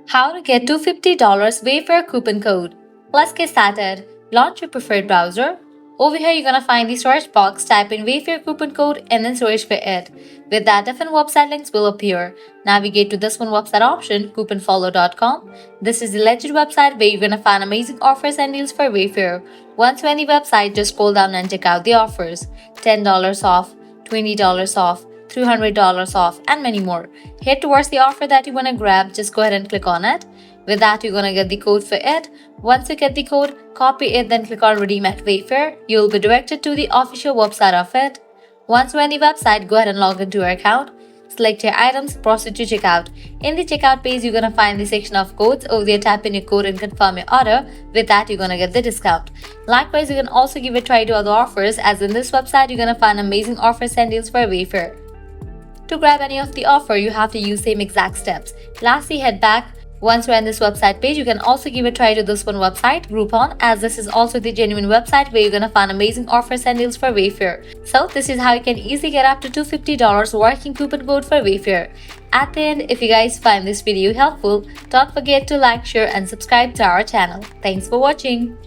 How to get $250 Wayfair coupon code. Let's get started. Launch your preferred browser. Over here, you're gonna find the search box, type in Wayfair coupon code and then search for it. With that, different website links will appear. Navigate to this one website option, couponfollow.com. This is the legit website where you're gonna find amazing offers and deals for Wayfair. Once you're on the website, just scroll down and check out the offers. $10 off, $20 off, $300 off, and many more. Head towards the offer that you want to grab, just go ahead and click on it. With that, you're going to get the code for it. Once you get the code, copy it, then click on Redeem at Wayfair. You'll be directed to the official website of it. Once you're on the website, go ahead and log into your account. Select your items, proceed to checkout. In the checkout page, you're going to find the section of codes. Over there, type in your code and confirm your order. With that, you're going to get the discount. Likewise, you can also give a try to other offers, as in this website, you're going to find amazing offers and deals for Wayfair. To grab any of the offer, you have to use same exact steps. Lastly, head back. Once you're on this website page, you can also give a try to this one website, Groupon, as this is also the genuine website where you're gonna find amazing offers and deals for Wayfair. So this is how you can easily get up to $250 working coupon code for Wayfair. At the end, if you guys find this video helpful, don't forget to like, share and subscribe to our channel. Thanks for watching.